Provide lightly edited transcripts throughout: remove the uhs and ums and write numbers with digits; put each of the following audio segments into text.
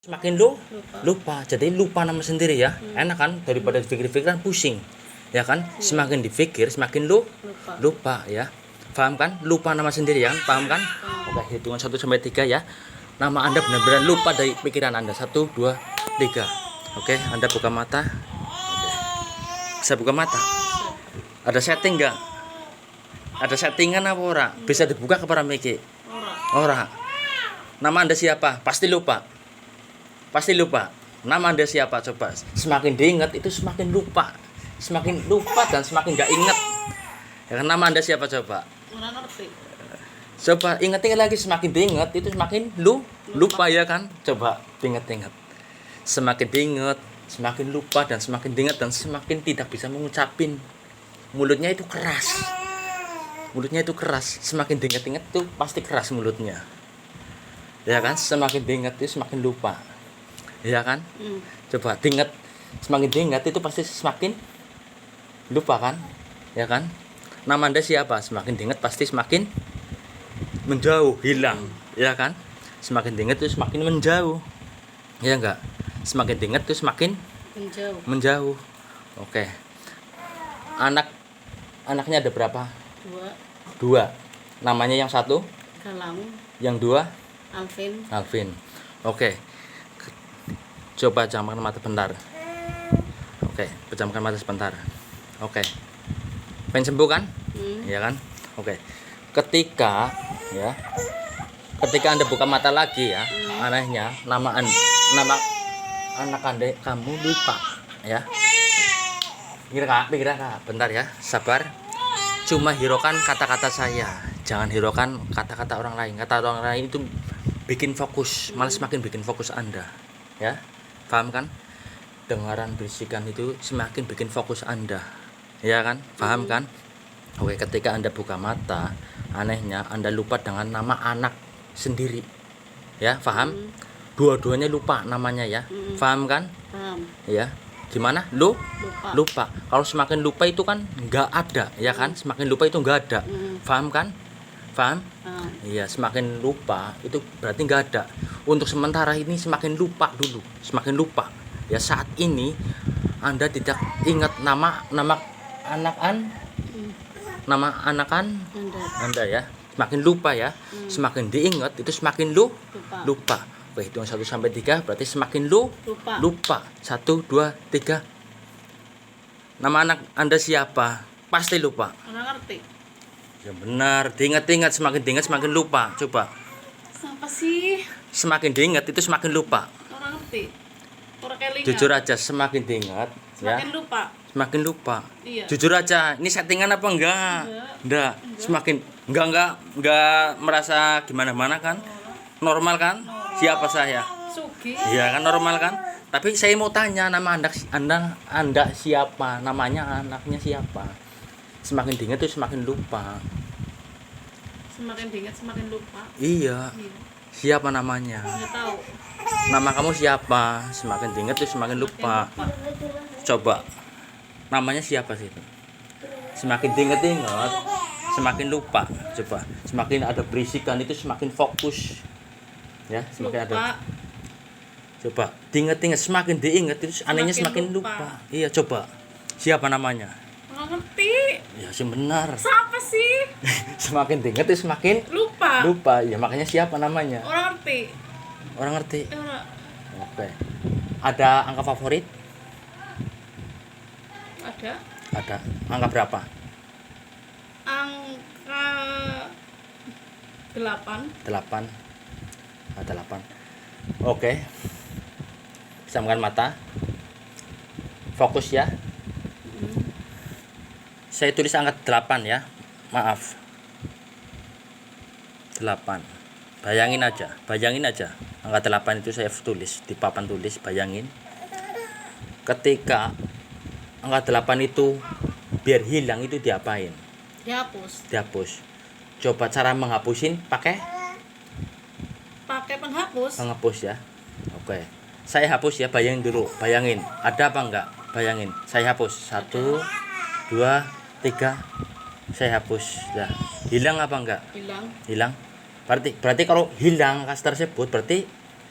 semakin lupa. Jadi lupa nama sendiri ya. Enak kan daripada dipikir-pikir kan pusing. Ya kan? Semakin dipikir semakin lupa ya. Paham kan? Lupa nama sendiri ya. Paham kan? Oke, hitungan 1 sampai 3 ya. Nama Anda benar-benar lupa dari pikiran Anda. 1 2 3. Oke, Anda buka mata. Oke. Bisa buka mata? Ada setting enggak? Ada settingan apa ora? Bisa dibuka ke para Miki? Ora. Nama Anda siapa? Pasti lupa. Pasti lupa. Nama Anda siapa? Coba. Semakin diingat itu semakin lupa. Semakin lupa dan semakin gak ingat. Ya kan, nama Anda siapa coba? Ora ngerti. Coba ingat-ingat lagi, semakin diingat itu semakin lupa ya kan? Coba diingat-ingat. Semakin diingat, semakin lupa dan semakin diingat dan semakin tidak bisa mengucapin. Mulutnya itu keras. Mulutnya itu keras. Semakin diingat-ingat itu pasti keras mulutnya. Ya kan? Semakin diingat itu semakin lupa. Ya kan? Coba diingat, semakin diingat itu pasti semakin lupa kan? Ya kan? Nama Anda siapa? Semakin diingat pasti semakin menjauh, hilang. Ya kan? Semakin diingat itu semakin menjauh. Ya enggak? Semakin diingat itu semakin menjauh. Oke. Anaknya ada berapa? 2. Namanya yang satu? Galang. Yang 2? Alvin. Oke. Coba pejamkan mata bentar. Oke, pejamkan mata sebentar. Oke. Pengen sembuh kan? Ya kan? Oke. Ketika Anda buka mata lagi ya, anehnya nama anak Anda kamu lupa ya. Pikir kak, bentar ya, sabar. Cuma hiraukan kata-kata saya, jangan hiraukan kata-kata orang lain. Kata orang lain itu bikin fokus, malah semakin bikin fokus Anda. Ya, paham kan? Dengaran bisikan itu semakin bikin fokus Anda. Ya kan? Paham kan? Oke, ketika Anda buka mata, anehnya Anda lupa dengan nama anak sendiri. Ya, paham? Dua-duanya lupa namanya ya. Paham kan? Paham. Ya. Gimana? Lupa. Kalau semakin lupa itu kan nggak ada, ya kan? Semakin lupa itu nggak ada. Paham kan? Paham? Iya, semakin lupa itu berarti nggak ada. Untuk sementara ini semakin lupa dulu, semakin lupa. Ya, saat ini Anda tidak ingat nama Anda ya. Semakin lupa ya. Semakin diingat itu semakin lupa. Oke, hitung 1 sampai 3 berarti semakin lupa. 1 2 3. Nama anak Anda siapa? Pasti lupa. Ora ngerti. Ya benar, diingat-ingat, semakin diingat semakin lupa. Coba. Siapa sih? Semakin diingat itu semakin lupa. Ora ngerti. Ora kelingan. Jujur aja, semakin diingat semakin ya. lupa. Semakin lupa. Iya. Jujur aja, ini settingan apa enggak? Enggak. Semakin enggak merasa gimana-mana kan? Normal kan? Siapa saya? Sugi. Iya kan, normal kan? Tapi saya mau tanya, nama Anda siapa? Namanya anaknya siapa? Semakin diingat itu semakin lupa. Semakin diingat semakin lupa. Iya. Siapa namanya? Nggak tahu. Nama kamu siapa? Semakin diingat itu semakin lupa. Coba. Namanya siapa sih itu? Semakin diingat-ingat semakin lupa. Coba. Semakin ada berisikan itu semakin fokus. Ya, semakin lupa. Ada. Coba. Diingat-ingat semakin diingat itu anehnya semakin lupa. Iya, coba. Siapa namanya? Nggak ngerti. Ya, sih benar. Siapa sih? Semakin diingat itu semakin lupa. Ya, makanya siapa namanya? Orang ngerti. Ora. Oke. Ada angka favorit? Ada. Angka berapa? Angka 8. 8. Oke. Pejamkan mata. Fokus ya. Saya tulis angka 8 ya. Maaf. 8. Bayangin aja. Angka 8 itu saya tulis di papan tulis, bayangin. Ketika angka 8 itu biar hilang itu diapain? Dihapus. Coba cara menghapusin pakai penghapus ya. Oke. Saya hapus ya, bayangin dulu. Bayangin, ada apa enggak? Bayangin. Saya hapus. 1 2 3. Saya hapus. Ya. Hilang apa enggak? Hilang. Berarti kalau hilang kas tersebut berarti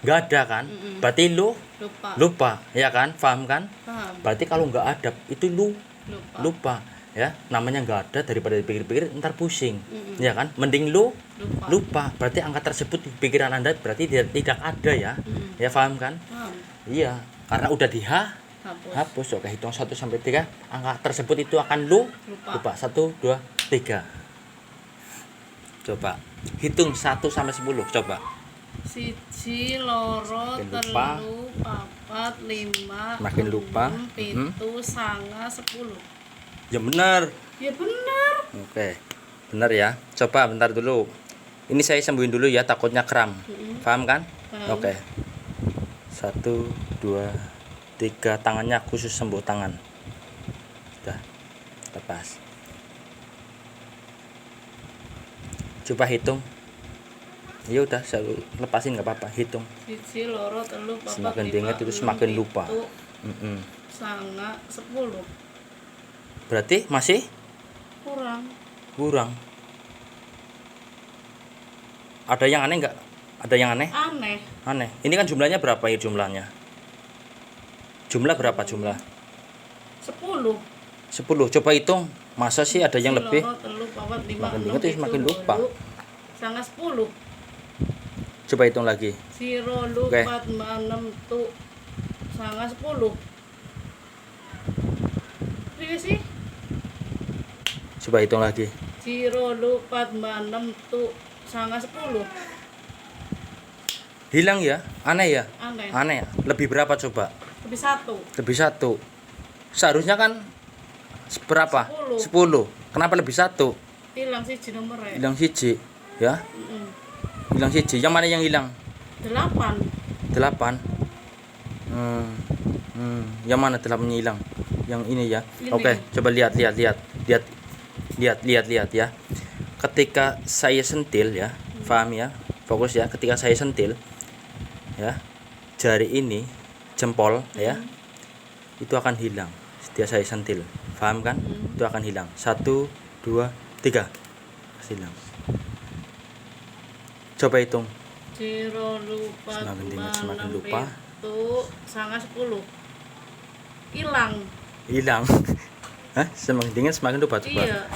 nggak ada kan? Berarti lu Lupa. lupa, ya kan? Paham kan? Paham. Berarti kalau nggak ada itu lu Lupa. lupa, ya. Namanya nggak ada daripada dipikir-pikir ntar pusing, ya kan? Mending lu Lupa. lupa. Berarti angka tersebut di pikiran Anda berarti tidak ada ya. Ya paham kan? Paham. Iya, karena udah Hapus. hapus. Oke, hitung 1 sampai 3. Angka tersebut itu akan lu lupa. 1 2 3. Coba hitung 1 sampai 10. Coba. Siji, loro, Makin lupa. telu, papat, lima, Makin lupa. enam, pitu, sanga, 10. Ya benar. Ya benar. Oke. Benar ya. Coba bentar dulu. Ini saya sembuhin dulu ya, takutnya kram. Paham kan? Paham. Oke. 1 2 3, tangannya khusus sembuh tangan. Sudah. Lepas. Coba hitung. Ya udah, saya lepasin nggak apa-apa. Hitung. Siji, loro, telu, papat, Semakin lima, diingat itu enam, semakin pitu, lupa. Mm-mm. sanga, 10. Berarti masih Kurang. kurang. Ada yang aneh nggak? Ada yang aneh? Aneh. Aneh. Ini kan jumlahnya berapa ya jumlahnya? Jumlah berapa jumlah? 10. 10. Coba hitung. Masa sih ada yang Siji, lebih? loro, telu, papat, lima, Semakin enam, diingat itu pitu, semakin lupa. wolu, sanga, 10. Coba hitung lagi. Siro, lu, Oke. 4, 6, tu, sanga, 10. Iya sih. Coba hitung lagi. Siro, lu, 4, 6, tu, sanga, 10. Hilang ya? Aneh ya? Aneh. Aneh ya? Lebih berapa coba? Lebih 1. Lebih 1. Seharusnya kan berapa? 10. 10. Kenapa lebih 1? Hilang siji nomornya. Hilang siji. Ya? Mm-mm. Hilang siji. Yang mana yang hilang? 8. 8. Yang mana 8-nya hilang? Yang ini ya. Ini. Oke, coba lihat ya. Ketika saya sentil ya, paham ya? Fokus ya. Ketika saya sentil ya, jari ini jempol ya, itu akan hilang. Setiap saya sentil, paham kan? Itu akan hilang. 1 2 3. Pasti hilang. Coba hitung. Siro, lu, 4, Semakin diingat, semakin 6, lupa. pitu, sanga, 10. Hilang. Hilang. Hah? Semakin dingin semakin lupa. Coba. Iya.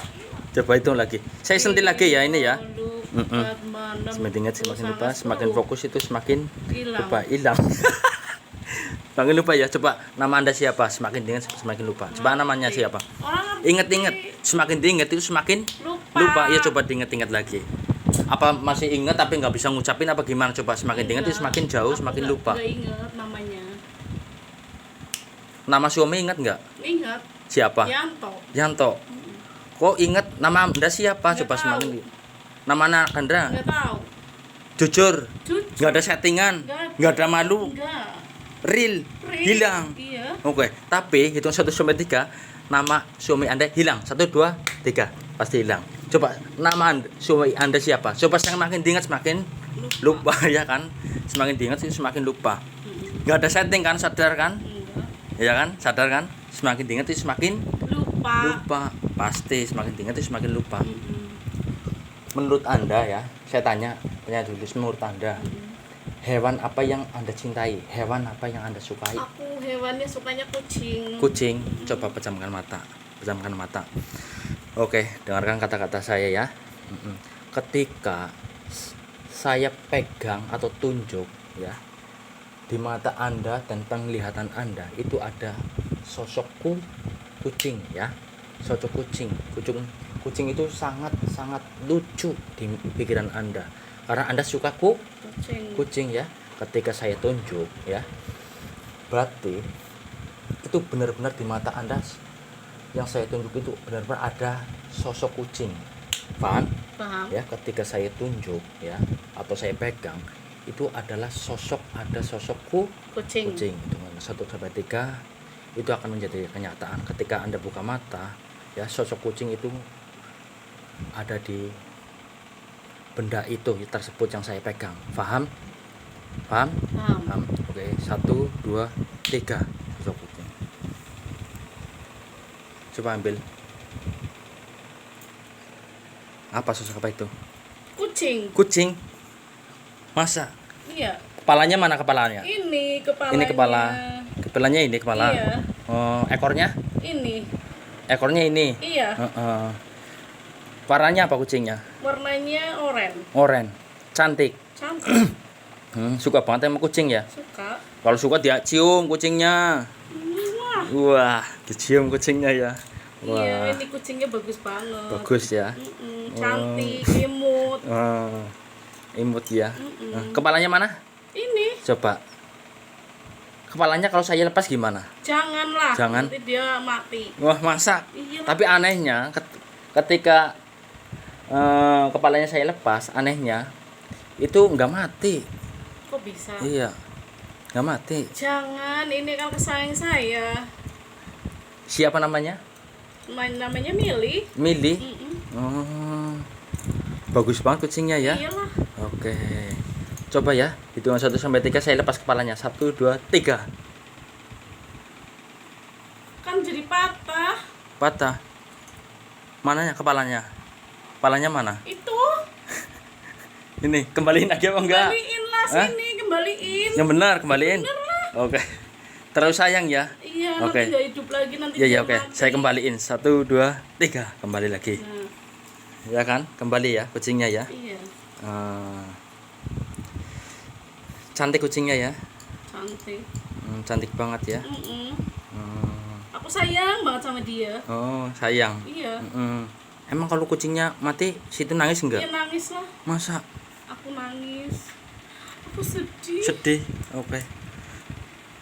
Coba hitung lagi. Saya sentil lagi ya ini ya. Lu, Mm-mm. 4, 6, Semakin ingat semakin pitu, lupa, sanga, semakin 10. fokus itu semakin Hilang. lupa, hilang. Semakin lupa ya. Coba nama Anda siapa? Semakin diingat semakin lupa. Coba namanya siapa? Orang Ingat-ingat. Semakin diingat itu semakin lupa. Ya coba diingat-ingat lagi. Apa masih ingat tapi nggak bisa ngucapin apa gimana? Coba semakin diingat itu semakin jauh, semakin lupa. Enggak ingat namanya. Nama suami ingat nggak? Ingat. Siapa? Yanto. Yanto. Kok ingat nama Anda siapa? Nggak Coba tahu. semakin nama anak Anda. Enggak tahu. Jujur. Jujur. Nggak ada settingan. Nggak ada malu. Enggak. Real. Real. Hilang. Iya. Oke, tapi hitung 1 sampai 3, nama suami Anda hilang. 1 2 3, pasti hilang. Coba nama suami Anda siapa? Coba semakin diingat semakin lupa ya kan? Semakin diingat sih semakin lupa. Nggak ada setting kan, sadar kan? Enggak. Ya kan? Sadar kan? Semakin diingat sih semakin Lupa. lupa. Pasti semakin diingat sih semakin lupa. Mm-mm. Menurut Anda ya, saya tanya dulu menurut Anda. Hewan apa yang Anda cintai? Hewan apa yang Anda sukai? Aku hewannya sukanya kucing. Kucing. Coba pejamkan mata. Pejamkan mata. Oke, dengarkan kata-kata saya ya. Ketika saya pegang atau tunjuk ya di mata Anda dan penglihatan Anda itu ada sosokku kucing ya. Sosok kucing. Kucing itu sangat lucu di pikiran Anda. Karena Anda suka kucing ya. Ketika saya tunjuk ya, berarti itu benar-benar di mata Anda yang saya tunjuk itu benar-benar ada sosok kucing. Paham? Paham. Ya, ketika saya tunjuk ya atau saya pegang itu adalah ada sosokku Kucing. kucing. Itu 1 sampai 3 itu akan menjadi kenyataan. Ketika Anda buka mata ya, sosok kucing itu ada di benda itu tersebut yang saya pegang. Paham? Paham? Paham. Oke, 1 2 3 sosok kucing. Coba ambil. Apa sosok apa itu? Kucing. Kucing. Masa? Iya. Kepalanya mana kepalanya? Ini kepalanya. Ini kepala. Kepalanya ini kepala. Iya. Oh, ekornya? Ini. Ekornya ini. Iya. Heeh. Warnanya apa kucingnya? Warnanya oranye. Oranye. Cantik. Cantik. Suka banget sama kucing ya? Suka. Kalau suka dia cium kucingnya. Wah. Wah, dicium kucingnya ya. Wah. Iya, ini kucingnya bagus banget. Bagus ya. Cantik, imut. Imut ya. Kepalanya mana? Ini. Coba. Kepalanya kalau saya lepas gimana? Janganlah. Jangan. Nanti dia mati. Wah, masa? Iya. Tapi anehnya ketika kepalanya saya lepas, anehnya itu nggak mati. Kok bisa? Iya. Nggak mati. Jangan, ini kan kesayangan saya. Siapa namanya? Namanya Mili. Mili. Mm-mm. Oh. Bagus banget kucingnya ya. Iyalah. Oke. Coba ya, hitungan 1 sampai 3 saya lepas kepalanya. 1 2 3. Kan jadi patah. Patah. Mananya kepalanya? Kepalanya mana? Itu. Ini, kembaliin lagi apa enggak? Kembaliin lah Hah? sini, kembaliin. Yang benar, kembaliin. Bener lah. Oke. Terlalu sayang ya. Iya, Oke. nanti gak hidup lagi nanti. Iya, dia oke. mati. Saya kembaliin. 1 2 3. Kembali lagi. Nah, Ya kan? Kembali ya kucingnya ya. iya, Cantik kucingnya ya. cantik. Cantik banget ya. Mm-mm. Hmm. Aku sayang banget sama dia. Oh, sayang. Iya. Emang kalau kucingnya mati, situ nangis enggak? Dia nangis lah. Masa? Aku nangis. Aku sedih. Sedih. Oke.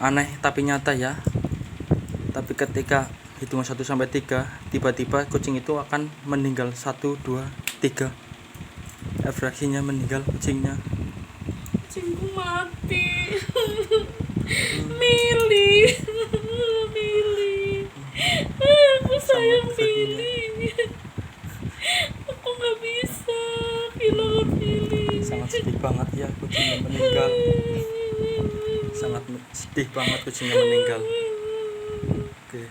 Aneh tapi nyata ya. Tapi ketika hitungan 1 sampai 3, tiba-tiba kucing itu akan meninggal. 1 2 3. Efraksinya meninggal kucingnya. Kucingku mati. Mili. Mili. Aku sayang Mili. Aku gak bisa kehilangan Mili. Sangat sedih banget ya kucingnya meninggal. Sangat sedih banget kucingnya meninggal. Oke.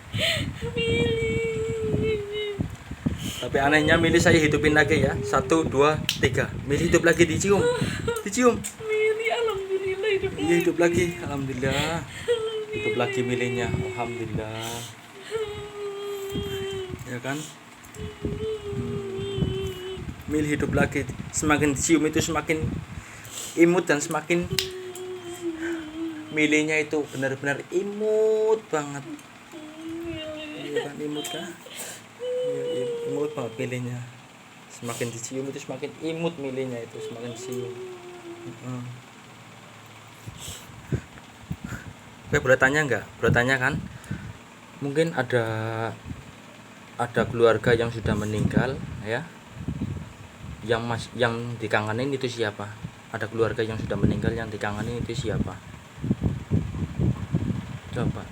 Tapi anehnya Mili saya hidupin lagi ya. 1 2 3. Mili hidup lagi, dicium. Dicium. Mili, alhamdulillah hidup Iya, lagi. hidup lagi. Alhamdulillah. Hidup lagi Milinya. Alhamdulillah. Ya kan? Mili hidup lagi. Semakin dicium itu semakin imut dan semakin Milinya itu benar-benar imut banget. Iya kan, imut kan? Iya, imut banget Milinya. Semakin dicium itu semakin imut Milinya itu, semakin dicium. Oke, boleh tanya nggak? Boleh tanya kan? Mungkin ada keluarga yang sudah meninggal ya. Yang dikangenin itu siapa? Ada keluarga yang sudah meninggal yang dikangenin itu siapa? Coba.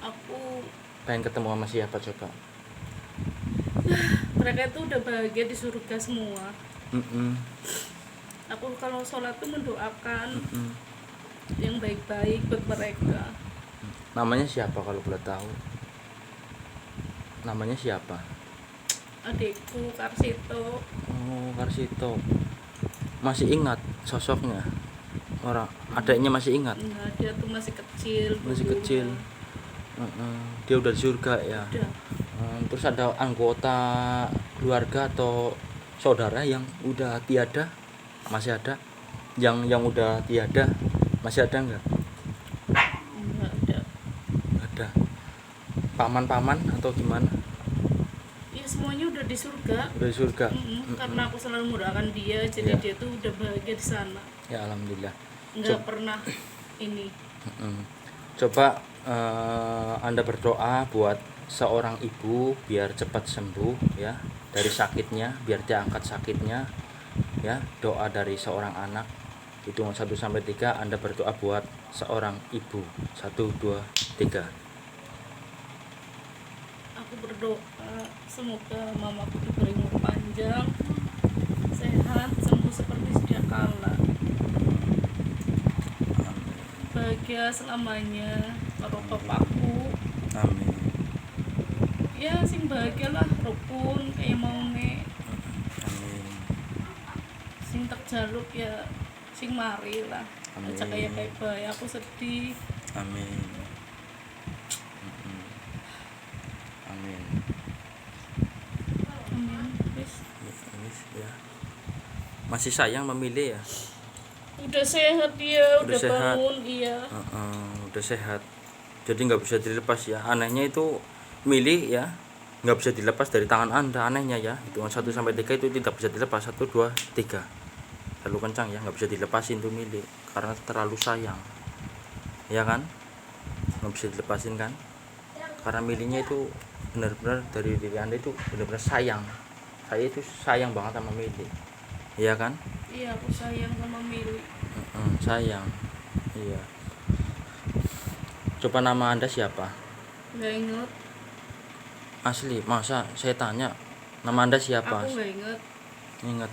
Aku, Pengen ketemu sama siapa coba? mereka itu udah bahagia di surga semua. Aku kalau sholat tuh mendoakan yang baik-baik buat mereka. Namanya siapa kalau boleh tahu? Namanya siapa? Adikku Karsito. Oh, Karsito. Masih ingat sosoknya? Orang adiknya masih ingat? Enggak, dia tuh masih kecil. Masih dulu. kecil. Dia udah di surga ya. Udah. Terus ada anggota keluarga atau saudara yang udah tiada? Masih ada? Yang udah tiada masih ada nggak? Enggak ada. Ada. Paman-paman atau gimana? Ya semuanya udah di surga. Udah di surga. Karena aku selalu mendoakan dia, jadi Iya. dia tuh udah bahagia di sana. Ya alhamdulillah. Enggak pernah ini. Coba Anda berdoa buat seorang ibu biar cepat sembuh ya dari sakitnya, biar dia angkat sakitnya ya. Doa dari seorang anak. Hitungan 1 sampai 3 Anda berdoa buat seorang ibu. 1 2 3. Aku berdoa semoga mamaku diberi umur panjang, sehat, sembuh seperti sedia kala, bahagia selamanya karo bapakku. Amin. Ya sing bahagia lah, rukun kayak mau nih, Amin. sing tak jaluk ya sing mari lah. Amin. Aja kayak bae aku sedih. Amin. Mm-mm. Amin. Amin. Wis Wis, ya. Masih sayang memilih ya. udah sehat dia, Udah udah sehat. bangun iya. Udah sehat. Jadi nggak bisa dilepas ya. Anehnya itu milih ya, nggak bisa dilepas dari tangan Anda. Anehnya ya. Hitungan 1 sampai 3 itu tidak bisa dilepas. 1 2 3. Terlalu kencang ya, nggak bisa dilepasin tuh milih karena terlalu sayang. Ya kan? Nggak bisa dilepasin kan? Karena milihnya itu benar-benar dari diri Anda itu benar-benar sayang. Saya itu sayang banget sama milih. Iya kan? Iya, aku sayang sama Mili. Sayang. Iya. Coba nama Anda siapa? Nggak inget, Asli, masa saya tanya nama Anda siapa? aku nggak inget. Ingat.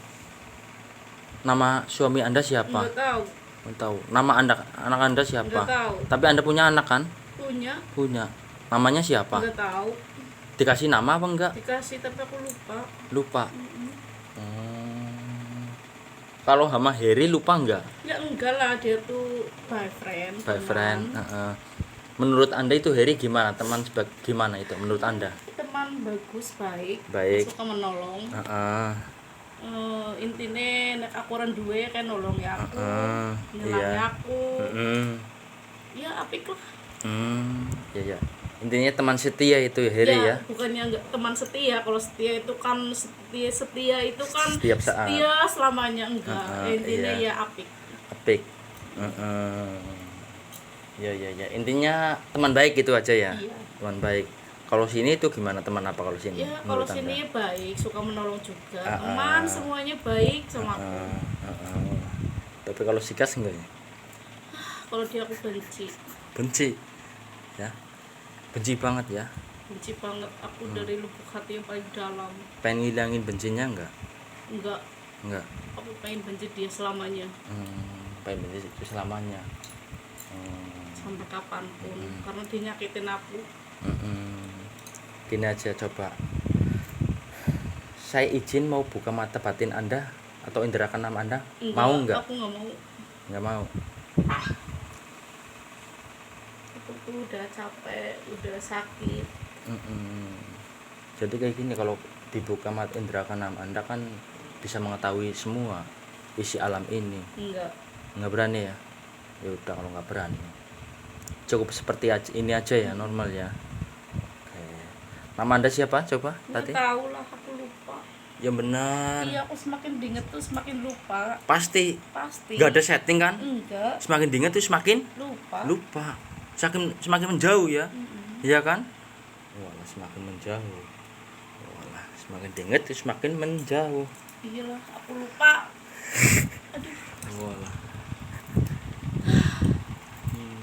Nama suami Anda siapa? Nggak tahu, Nggak tahu. Nama anak Anda nggak siapa? tahu. Tapi Anda punya anak kan? Punya, Punya. Namanya siapa? nggak tahu. Dikasih nama apa enggak? Dikasih tapi aku lupa. Lupa. Mm-mm. Kalau sama Harry lupa enggak? Ya enggak lah, dia tuh boyfriend. Boyfriend. teman. Menurut Anda itu Harry gimana? Teman gimana itu menurut Anda? Teman bagus, baik. Baik. Suka menolong. Intinya nek aku orang duwe kan nolong ya aku, nyelangi iya. aku. Ya apik lah. Ya. Intinya teman setia itu ya Harry ya. Bukannya enggak teman setia. Kalau setia itu kan setia itu kan Setiap saat. setia selamanya enggak. Intinya iya. ya apik. Apik. Ya. Intinya teman baik itu aja ya. Iya. Teman baik. Kalau sini itu gimana, teman apa kalau sini? Ya kalau menurut sini Anda? baik, suka menolong juga. Teman semuanya baik sama aku. Tapi kalau sikas enggak ya? Kalau dia aku benci. Benci. Ya. Benci banget ya. Benci banget aku dari lubuk hati yang paling dalam. Pengen ngilangin bencinya enggak? Enggak, Enggak. aku pengen benci dia selamanya. Pengen benci itu selamanya. Sampai kapanpun. Karena dia nyakitin aku. Gini aja, coba saya izin mau buka mata batin Anda atau indera keenam Anda. Mau enggak? Aku nggak mau. Enggak mau. Aku tuh udah capek, udah sakit. Jadi kayak gini, kalau dibuka mata indera keenam Anda kan bisa mengetahui semua isi alam ini. Enggak berani ya? Ya udah, kalau enggak berani cukup seperti ini aja ya, normal ya. Oke. Nama Anda siapa? Coba Nggak tadi. tahu lah, aku lupa. Ya benar. Iya, aku semakin diinget tuh semakin lupa. Pasti. Pasti. Enggak ada setting kan? Enggak. Semakin diingat tuh semakin Lupa. semakin menjauh ya. Iya kan? Walah, semakin menjauh. Walah, semakin diingat tuh semakin menjauh. Iya lah, aku lupa. Aduh. Walah.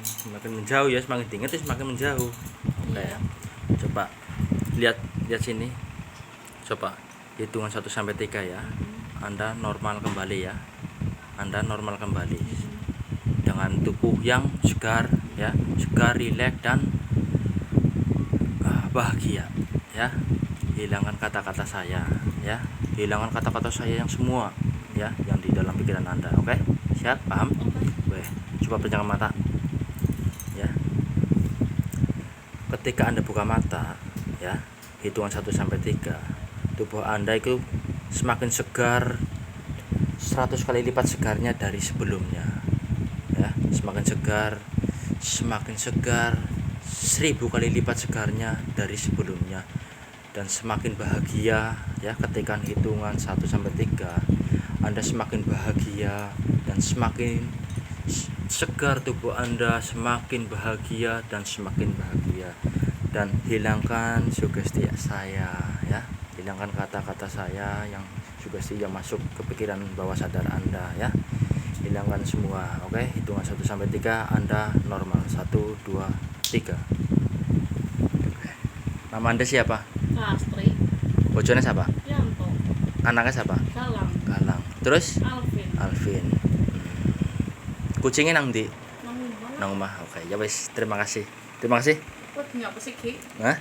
Semakin menjauh ya, semakin diingat tuh semakin menjauh. Oke. Iya. Coba lihat sini. Coba hitungan 1 sampai 3 ya. Anda normal kembali ya. Anda normal kembali. Dengan tubuh yang segar ya, segar, rileks dan bahagia ya. Hilangkan kata-kata saya ya. Hilangkan kata-kata saya yang semua ya, yang di dalam pikiran Anda. Oke? Siap? Paham? Oke. Coba pejamkan mata. Ya. Ketika Anda buka mata ya, hitungan 1 sampai 3, tubuh Anda itu semakin segar 100 kali lipat segarnya dari sebelumnya ya, semakin segar 1000 kali lipat segarnya dari sebelumnya, dan semakin bahagia ya. Ketika hitungan 1 sampai 3 Anda semakin bahagia dan semakin segar tubuh Anda, semakin bahagia dan semakin bahagia. Dan hilangkan sugesti saya ya, hilangkan kata-kata saya yang sugesti yang masuk ke pikiran bawah sadar Anda ya. Hilangkan semua. Oke, hitungan 1 sampai 3 Anda normal. 1 2 3. Nama Anda siapa? Kastri. Bojone siapa? Yanto. Anaknya siapa? Galang. Galang. Terus Alvin. Kucingnya nang ndi? Nang Nang omah. Oke, ya wis, terima kasih. Terima kasih. Buat ngapa sih, Ki? Hah?